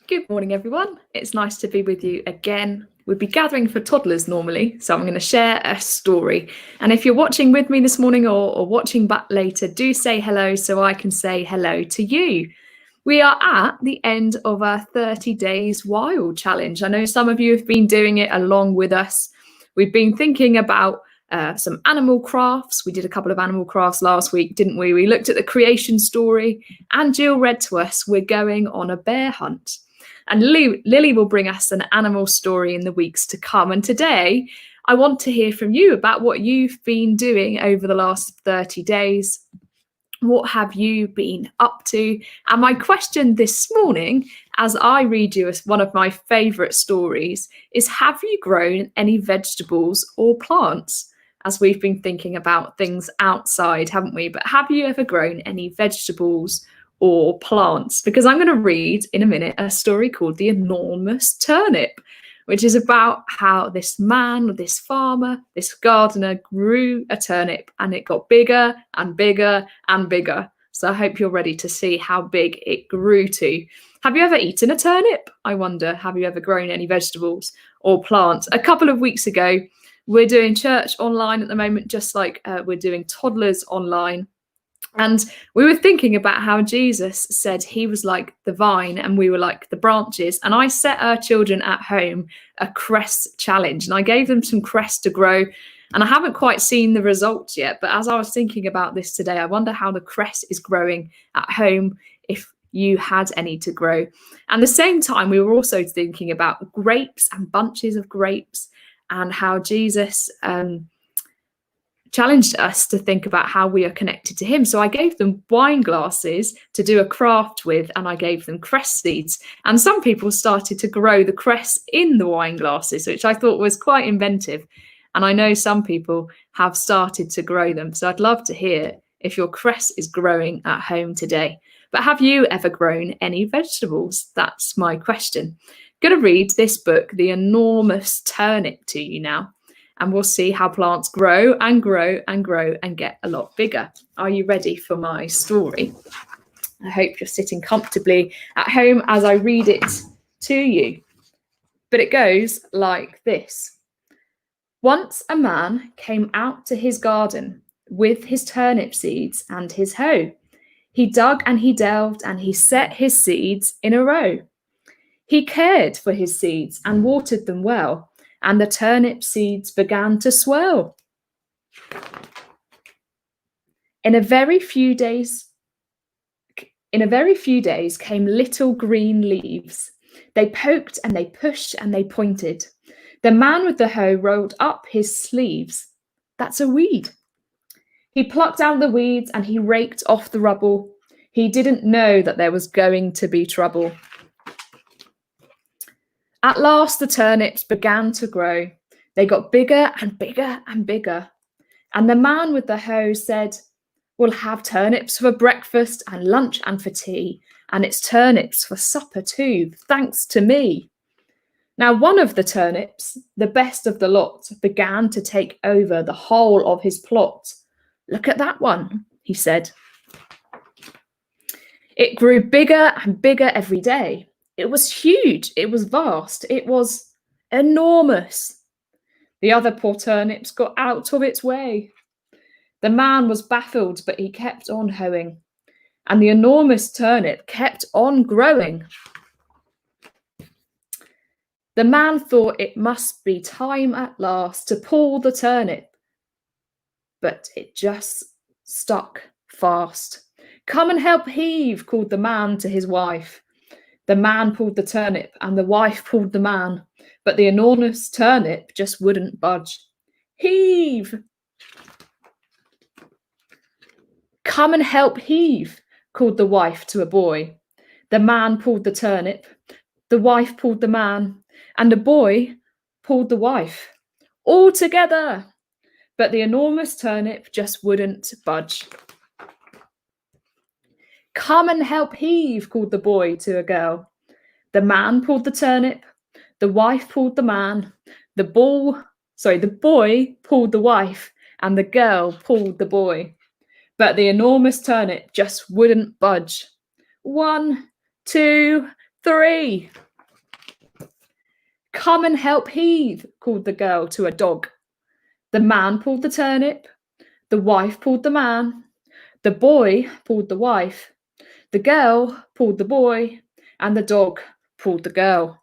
Good morning, everyone. It's nice to be with you again. We'd be gathering for toddlers normally, so I'm going to share a story. And if you're watching with me this morning or watching back later, do say hello so I can say hello to you. We are at the end of our 30 Days Wild challenge. I know some of you have been doing it along with us. We've been thinking about some animal crafts. We did a couple of animal crafts last week, didn't we? We looked at the creation story, and Jill read to us, we're going on a bear hunt. And Lily will bring us an animal story in the weeks to come. And today, I want to hear from you about what you've been doing over the last 30 days. What have you been up to? And my question this morning, as I read you as one of my favourite stories, is have you grown any vegetables or plants? As we've been thinking about things outside, haven't we? But have you ever grown any vegetables or plants? Because I'm going to read in a minute a story called The Enormous Turnip, which is about how this man, this farmer, this gardener grew a turnip and it got bigger and bigger and bigger. So I hope you're ready to see how big it grew to. Have you ever eaten a turnip? I wonder, have you ever grown any vegetables or plants? A couple of weeks ago, we're doing church online at the moment, just like we're doing toddlers online. And we were thinking about how Jesus said he was like the vine and we were like the branches. And I set our children at home a cress challenge and I gave them some cress to grow. And I haven't quite seen the results yet. But as I was thinking about this today, I wonder how the cress is growing at home if you had any to grow. And at the same time, we were also thinking about grapes and bunches of grapes and how Jesus challenged us to think about how we are connected to him. So I gave them wine glasses to do a craft with, and I gave them cress seeds. And some people started to grow the cress in the wine glasses, which I thought was quite inventive. And I know some people have started to grow them. So I'd love to hear if your cress is growing at home today. But have you ever grown any vegetables? That's my question. I'm going to read this book, The Enormous Turnip, to you now. And we'll see how plants grow and grow and grow and get a lot bigger. Are you ready for my story? I hope you're sitting comfortably at home as I read it to you. But it goes like this. Once a man came out to his garden with his turnip seeds and his hoe. He dug and he delved and he set his seeds in a row. He cared for his seeds and watered them well. And the turnip seeds began to swell. In a very few days came little green leaves. They poked and they pushed and they pointed. The man with the hoe rolled up his sleeves. That's a weed. He plucked out the weeds and he raked off the rubble. He didn't know that there was going to be trouble. At last, the turnips began to grow. They got bigger and bigger and bigger. And the man with the hoe said, we'll have turnips for breakfast and lunch and for tea. And it's turnips for supper too, thanks to me. Now, one of the turnips, the best of the lot, began to take over the whole of his plot. Look at that one, he said. It grew bigger and bigger every day. It was huge, it was vast, it was enormous. The other poor turnips got out of its way. The man was baffled, but he kept on hoeing. And the enormous turnip kept on growing. The man thought it must be time at last to pull the turnip. But it just stuck fast. Come and help heave, called the man to his wife. The man pulled the turnip and the wife pulled the man, but the enormous turnip just wouldn't budge. Heave! Come and help heave, called the wife to a boy. The man pulled the turnip, the wife pulled the man, and the boy pulled the wife. All together! But the enormous turnip just wouldn't budge. Come and help heave, called the boy to a girl. The man pulled the turnip, the wife pulled the man, the boy pulled the wife, and the girl pulled the boy. But the enormous turnip just wouldn't budge. 1, 2, 3. Come and help heave, called the girl to a dog. The man pulled the turnip. The wife pulled the man. The boy pulled the wife. The girl pulled the boy. And the dog pulled the girl.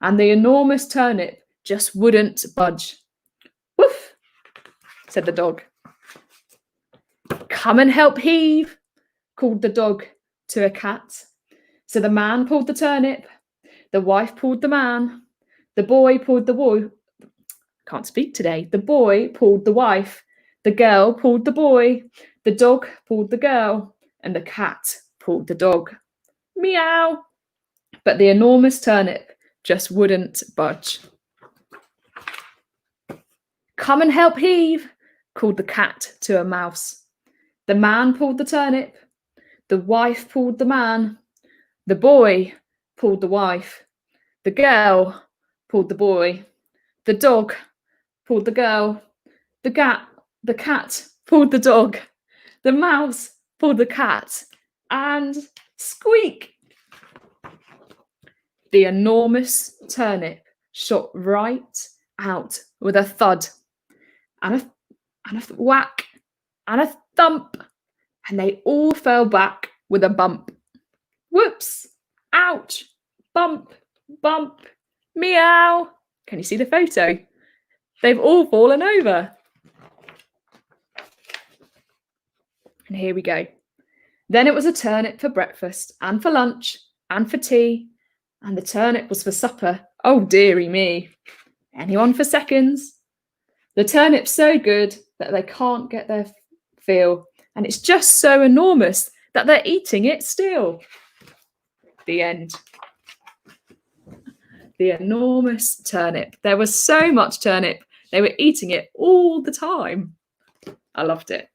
And the enormous turnip just wouldn't budge. Woof, said the dog. Come and help heave, called the dog to a cat. So the man pulled the turnip. The wife pulled the man. The boy pulled the boy. Can't speak today. The boy pulled the wife. The girl pulled the boy. The dog pulled the girl. And the cat pulled the dog. Meow. But the enormous turnip just wouldn't budge. Come and help heave, called the cat to a mouse. The man pulled the turnip. The wife pulled the man. The boy pulled the wife. The girl pulled the boy. The dog pulled the girl. The cat pulled the dog. The mouse pulled the cat. And squeak! The enormous turnip shot right out with a thud and a whack and a thump, and they all fell back with a bump. Whoops! Ouch! Bump! Bump! Meow! Can you see the photo? They've all fallen over. And here we go. Then it was a turnip for breakfast and for lunch and for tea, and the turnip was for supper. Oh, dearie me. Anyone for seconds? The turnip's so good that they can't get their fill, and it's just so enormous that they're eating it still. The end. The enormous turnip. There was so much turnip, they were eating it all the time. I loved it.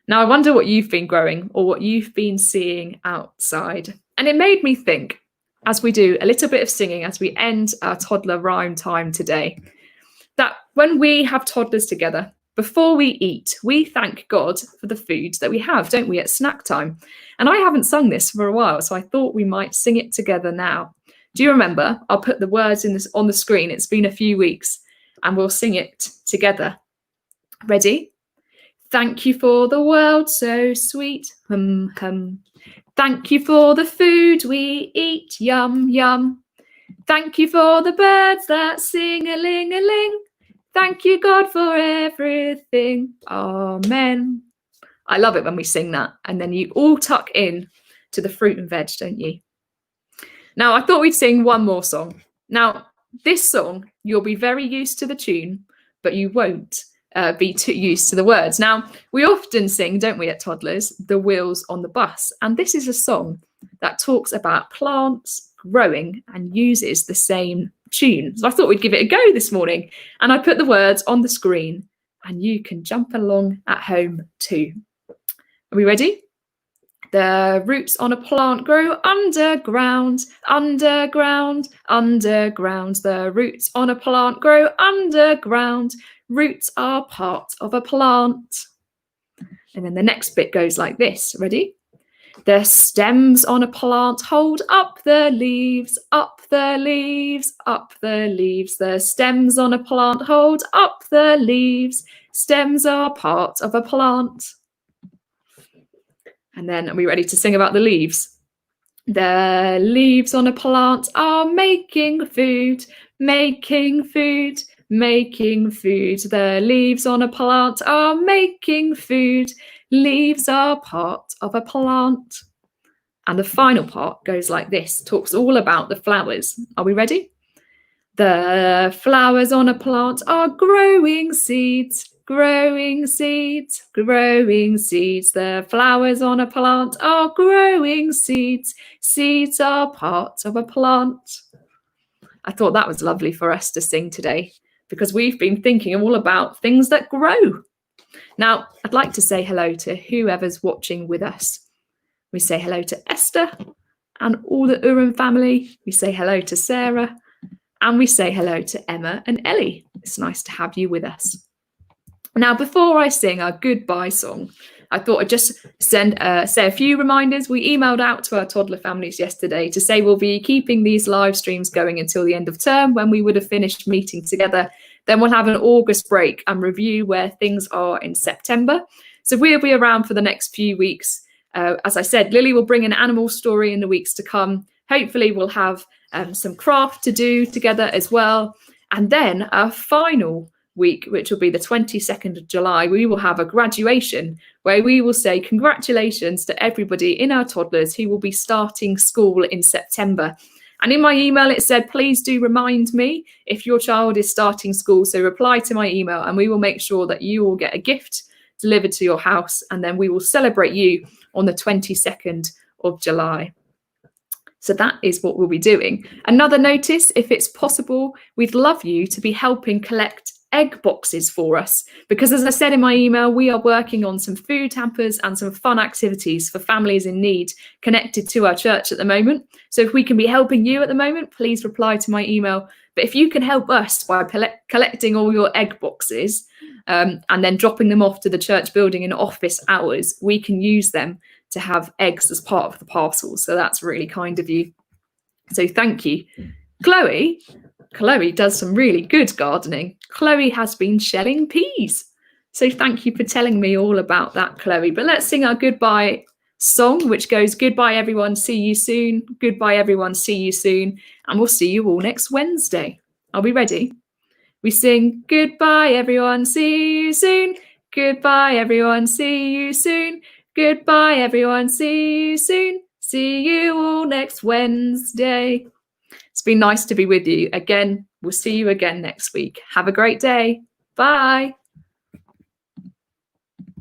Now, I wonder what you've been growing or what you've been seeing outside. And it made me think, as we do a little bit of singing as we end our toddler rhyme time today, that when we have toddlers together, before we eat, we thank God for the food that we have, don't we, at snack time? And I haven't sung this for a while, so I thought we might sing it together now. Do you remember? I'll put the words on the screen. It's been a few weeks, and we'll sing it together. Ready? Thank you for the world so sweet, hum, hum. Thank you for the food we eat, yum, yum. Thank you for the birds that sing a-ling-a-ling. Thank you, God, for everything. Amen. I love it when we sing that. And then you all tuck in to the fruit and veg, don't you? Now, I thought we'd sing one more song. Now, this song, you'll be very used to the tune, but you won't be too used to the words. Now, we often sing, don't we, at Toddlers, The Wheels on the Bus. And this is a song that talks about plants growing and uses the same tune. So I thought we'd give it a go this morning. And I put the words on the screen, and you can jump along at home too. Are we ready? The roots on a plant grow underground, underground, underground. The roots on a plant grow underground. Roots are part of a plant. And then the next bit goes like this. Ready? The stems on a plant hold up the leaves, up the leaves, up the leaves. The stems on a plant hold up the leaves. Stems are part of a plant. And then are we ready to sing about the leaves? The leaves on a plant are making food, making food, making food. The leaves on a plant are making food. Leaves are part of a plant. And the final part goes like this, talks all about the flowers. Are we ready? The flowers on a plant are growing seeds, growing seeds, growing seeds. The flowers on a plant are growing seeds. Seeds are part of a plant. I thought that was lovely for us to sing today, because we've been thinking all about things that grow. Now, I'd like to say hello to whoever's watching with us. We say hello to Esther and all the Urim family. We say hello to Sarah, and we say hello to Emma and Ellie. It's nice to have you with us. Now, before I sing our goodbye song, I thought I'd just say a few reminders. We emailed out to our toddler families yesterday to say we'll be keeping these live streams going until the end of term, when we would have finished meeting together. Then we'll have an August break and review where things are in September. So we'll be around for the next few weeks. As I said, Lily will bring an animal story in the weeks to come. Hopefully we'll have some craft to do together as well. And then our final week, which will be the 22nd of July, we will have a graduation where we will say congratulations to everybody in our toddlers who will be starting school in September. And in my email, it said, please do remind me if your child is starting school. So reply to my email and we will make sure that you will get a gift delivered to your house. And then we will celebrate you on the 22nd of July. So that is what we'll be doing. Another notice, if it's possible, we'd love you to be helping collect egg boxes for us, because as I said in my email, we are working on some food hampers and some fun activities for families in need connected to our church at the moment. So if we can be helping you at the moment, please reply to my email. But if you can help us by collecting all your egg boxes and then dropping them off to the church building in office hours, we can use them to have eggs as part of the parcel. So that's really kind of you. So thank you. Chloe does some really good gardening. Chloe has been shelling peas. So thank you for telling me all about that, Chloe. But let's sing our goodbye song, which goes, goodbye, everyone. See you soon. Goodbye, everyone. See you soon. And we'll see you all next Wednesday. Are we ready? We sing, goodbye, everyone. See you soon. Goodbye, everyone. See you soon. Goodbye, everyone. See you soon. See you all next Wednesday. It's been nice to be with you again. We'll see you again next week. Have a great day. Bye.